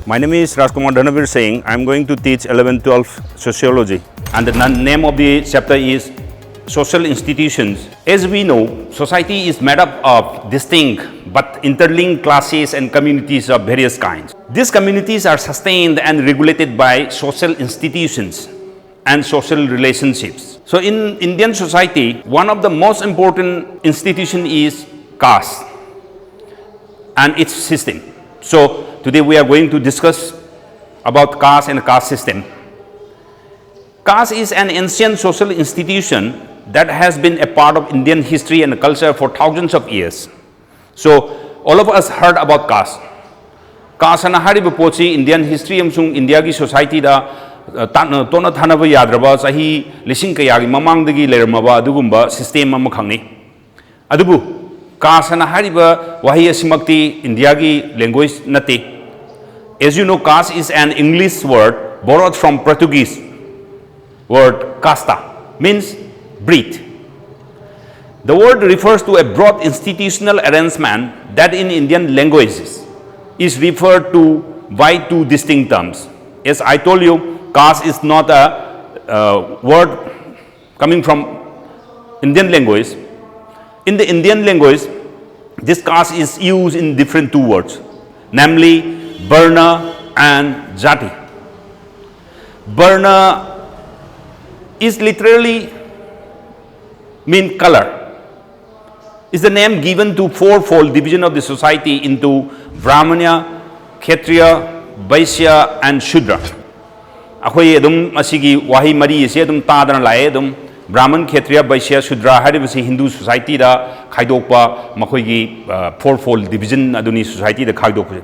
My name is Rajkumar Dhanavir Singh. I am going to teach 11-12 sociology, and the name of the chapter is Social Institutions. As we know, society is made up of distinct but interlinked classes and communities of various kinds. These communities are sustained and regulated by social institutions and social relationships. So in Indian society, one of the most important institution is caste and its system. So today we are going to discuss about caste and caste system. Caste is an ancient social institution that has been a part of Indian history and culture for thousands of years. So all of us heard about caste. Caste na hariba pochi Indian history amsung India ki society da tona thanaba yadraba sahi lising kayagi mamangdagi lermaba adugumba system ama khangni. Adubu caste na hariba wahi asimakti India ki language nate. As you know, caste is an English word borrowed from Portuguese word casta, means breed. The word refers to a broad institutional arrangement that in Indian languages is referred to by two distinct terms. As I told you, caste is not a word coming from Indian language. In the Indian language, this caste is used in different two words, namely Varna and Jati. Varna is literally mean color. Is the name given to fourfold division of the society into Brahmana, Kshatriya, Vaishya and Shudra. Akhoi adum asigi wahi mari ise adum tadana lae adum Brahman, Kshatriya, Vaishya, Shudra haribasi Hindu society da khaidokpa makhoi gi fourfold division aduni society da khaidokpa.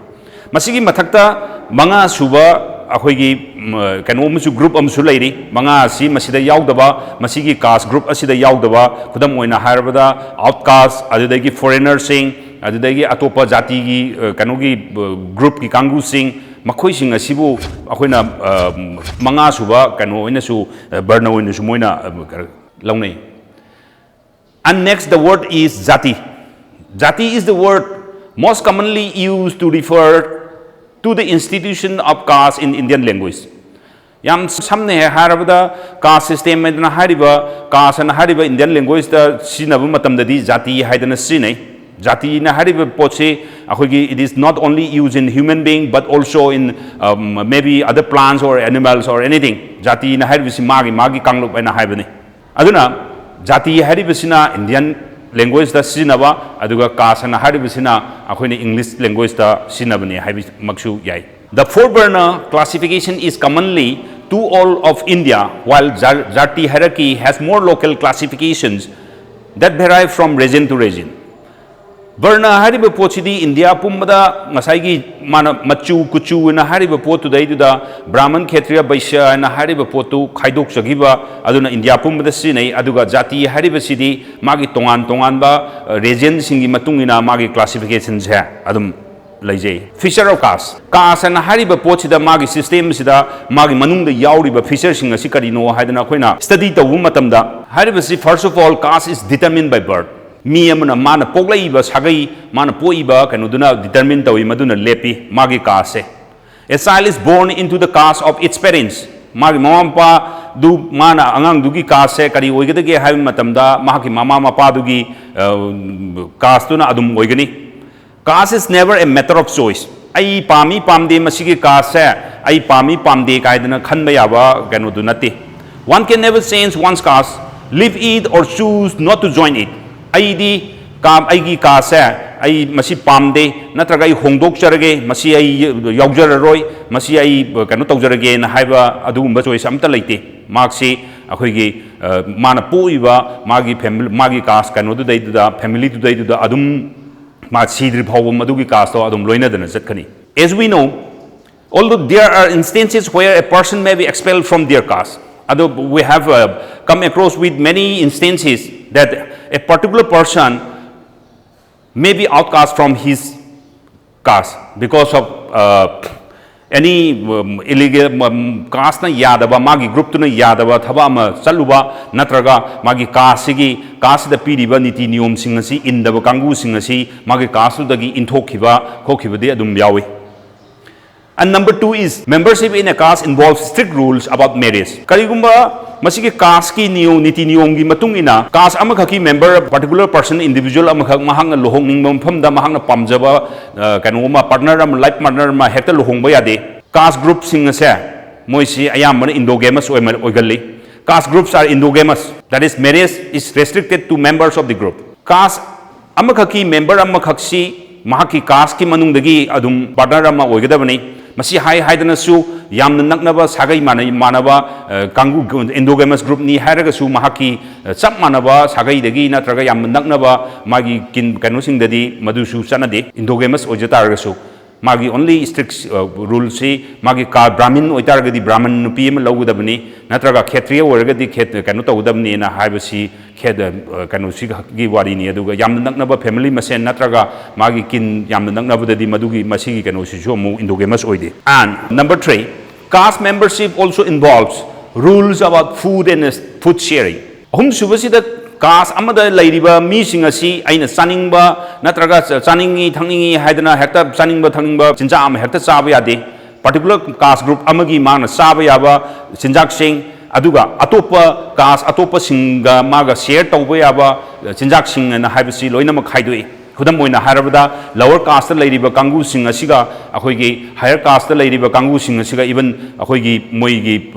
Masigi mathakta manga suba akhoi kano amsu group amsu leiri manga si masida yaudaba masigi caste group asida yaudaba khudam oina harabada outcast adudagi foreigner sing adudagi atopa jati gi kano gi group ki kangu sing makhoi sing asibu akhoina manga suba kano oina su barna oina su moina launai. And next the word is jati. Jati is the word most commonly used to refer to the institution of caste in Indian language. Yam samne harabada caste system medna hariba caste na hariba Indian language da sinabu matam da di jati haidana sinai. Jati na hariba poche akhogi it is not only used in human being but also in maybe other plants or animals or anything. Jati na hariba si magi kanglok na haibani. Aduna jati hariba sina Indian language da sinaba aduga caste na haribasina akhoi English language da sinabani haibi maksu yai. The four Varna classification is commonly to all of India, while Jati hierarchy has more local classifications that vary from region to region. Varna hariba pochidi India pumbada ngasai mana machu kuchu na hariba potu daiduda Brahman, Kshatriya, Vaishya na hariba potu khaidok sagiba aduna India pumbada sinai aduga Jati hariba sidi magi tongan ba region singi matungina magi classifications ha adum laijai. Feature of caste. Caste na hariba pochida magi system sida magi manungda yauriba feature singa sikarino haidana khoina study tawu matamda hariba si first of all caste is determined by birth. Mi amana mana poglaiba sagai mana poiba kanuduna determine tawi maduna lepi magi caste. A child is born into the caste of its parents. Magi mamampa du mana angang dugi caste kari oigedage haibin matamda mahaki mama mapa dugi caste na adum oigani. Caste is never a matter of choice. Ai pami pamde masigi caste ai pami pamde kaidana khanba yaba kanudu nati. One can never change one's caste, leave it or choose not to join it. Aidi kam aigi caste ai masi pamde natraga ai hongdok charage masi ai yaujararoy masi ai kanu tawjarage na haiba adugumba choice amta leite maksi akhoi gi mana poiba magi family magi caste kanu du daiduda family du daiduda adum ma sidri phawum adugi caste adum loina dana chatkani. As we know, although there are instances where a person may be expelled from their caste, although we have come across with many instances that a particular person may be outcast from his caste because of any illegal caste na yadaba magi group to na yadaba thaba ma chaluba natraga magi caste da piriba niti niyom singasi indaba kangu singasi magi caste dagi intokhiba khokhiba de adum yawi. And number two is membership in a caste involves strict rules about marriage. Karigumba masigi caste ki niti niyom gi matung ina caste amakaki member particular person individual amakak mahang na lohong ning mpham da mahang na pamjaba kanoma partner am life partner ma hekta lohong ba yade. Caste group sing ase moisi ayam man endogamous oigalli. Caste groups are endogamous, that is marriage is restricted to members of the group. Caste amakaki member amakaksi mahaki caste ki manungdagi adum partner ama oigadabani. Masi hai haidana su yam naknaba sagai manaba kangu endogamous group ni hairaga su mahaki chap manaba sagai dagi natraga yam naknaba magi kin kanusing dadi madu su chanade endogamous ojata su magi only strict rule si magi ka brahmin oitarga di brahman nupi am logudabni natraga kshatriya oragadi khet kanu tawdabni na haibasi khet kanusi gi wari ni aduga yam naknaba family masen natraga magi kin yam naknaba dadi madugi masigi kanusi jo mu endogamous oide. And number 3, caste membership also involves rules about food and food sharing. Ahum subasida caste amada lairiba mi singasi aina saningba natraga saningi thangingi haidana hekta saningba thangingba chinja am hekta chaba yade. Particular caste group amagi mana chaba yaba chinjak sing aduga atopa caste atopa singa maga share tawba yaba chinjak sing na haibasi loina ma khaidoi. Khudam moina harabada lower caste lairiba kangu sing asiga akhoi higher caste lairiba kangu sing asiga even akhoi moi gi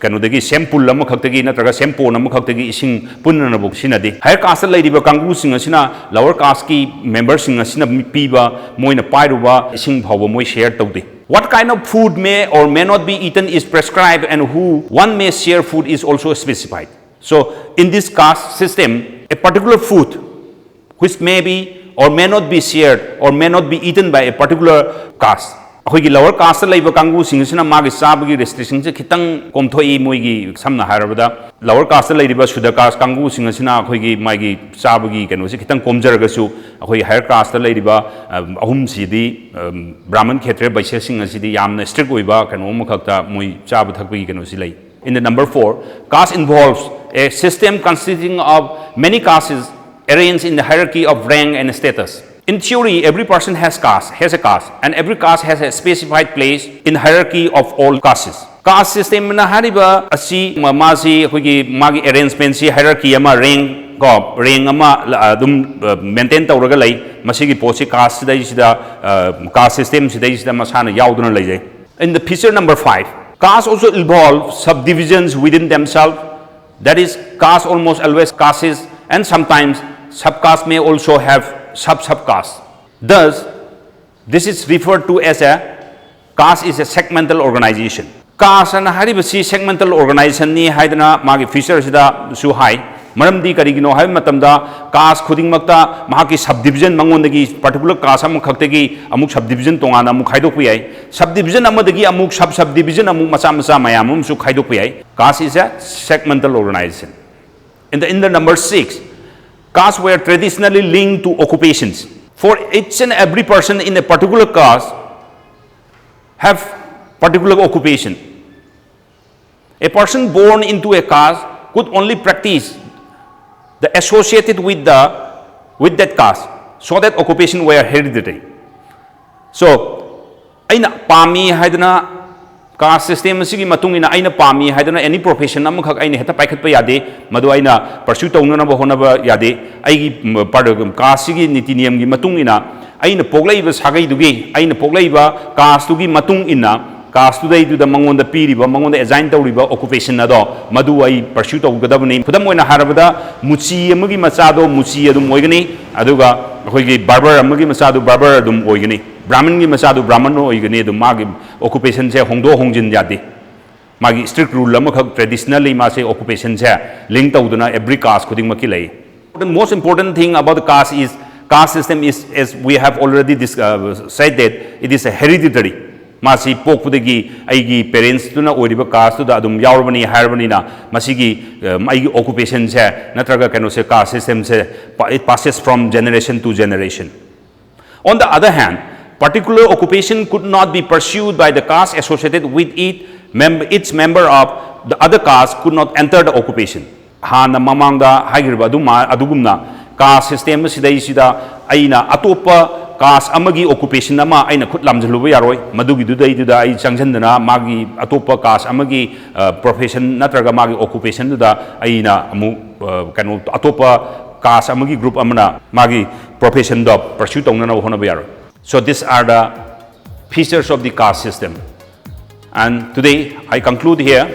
kanodagi sample am khaktagi natraga sample am khaktagi ising punna na bok sinade. Higher caste lairiba kangu sing asina lower caste ki member sing asina piba moina pairuba ising bhawa moi share tawde. What kind of food may or may not be eaten is prescribed, and who one may share food is also specified. So in this caste system, a particular food which may be or may not be shared or may not be eaten by a particular caste. Akhoi lower caste laiba kangu singisina magi sabagi restrictions khitang komthoi moigi samna harabada lower caste laiba shuddha caste kangu singisina akhoi magi sabagi kanosi khitang komjaraga su akhoi higher caste laiba ahum sidi brahman kshatriya vaishya sing asidi yamna strict oiba kanom khakta moi chaba thakbi kanosi lai. In the number 4, caste involves a system consisting of many castes arranged in the hierarchy of rank and status. In theory, every person has a caste, and every caste has a specified place in hierarchy of all castes. Caste system na hariba asi masi magi arrangement si hierarchy ama rank go rank ama maintain tawraga lai masigi posi caste dai sida caste system sidai sida masana yauduna lai jai. In the picture number 5, caste also involve subdivisions within themselves. That is, caste almost always castes, and sometimes subcaste may also have subcastes. Thus, this is referred to as a caste is a segmental organization. Caste and haribasi segmental organization ni haidana magi feature sida su hai maramdi karigino hai matamda caste khuding makta mahaki subdivision mangondagi particular caste am khaktagi amuk subdivision tongana amuk khaidok piyai subdivision amadagi amuk subdivision amuk macha mayamum su khaidok piyai. Caste is a segmental organization. In the number 6, castes were traditionally linked to occupations. For each and every person in a particular caste have particular occupation. A person born into a caste could only practice the associated with that caste, so that occupation were hereditary. So, aina pami haidana caste system asigi matung ina aina pami haidana any profession amakhak aina heta paikhat pa yade madu aina pursue tawnana ba honaba yade aigi caste gi niti niyam gi matung ina aina poglai ba sagai dugi aina poglai ba caste gi matung ina caste tu dai du da mangonda piriba mangonda assign tawriba occupation ado madu ai pursue tawgadabani khudam oina harabada muchi amagi machado muchi adum oigani aduga khoi gi barber amagi machado barber adum oigani Brahmin ki masadu Brahman no igane do magi occupation se hongdo hongjin jati magi strict rule lama khak traditionally ma se occupation se link tawduna every caste khuding maki lai. The most important thing about the caste system is, as we have already said, that it is a hereditary. Masi pokpudagi aigi parents tuna oriba caste tu da adum yaurabani harabani na masigi aigi occupation se natraga kano se caste system se it passes from generation to generation. On the other hand, particular occupation could not be pursued by the caste associated with it. Each member of the other caste could not enter the occupation. Hana mamangda hagirba adugumna caste system sidai sida aina atopa caste अमगी occupation अमा आइना खुद लामजलुबा यारोय मदुगी दुदा आई चंगजनदना मागी अतोप cast अमगी profession नत्रगा मागी occupation दुदा आइना अमु कनो अतोप cast अमगी group अमना मागी profession दो परस्यू तौनना होनबा यारोय so this are the features of the caste system. And today I conclude here.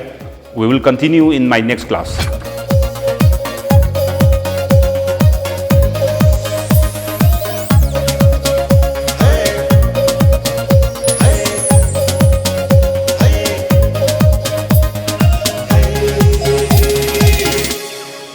We will continue in my next class.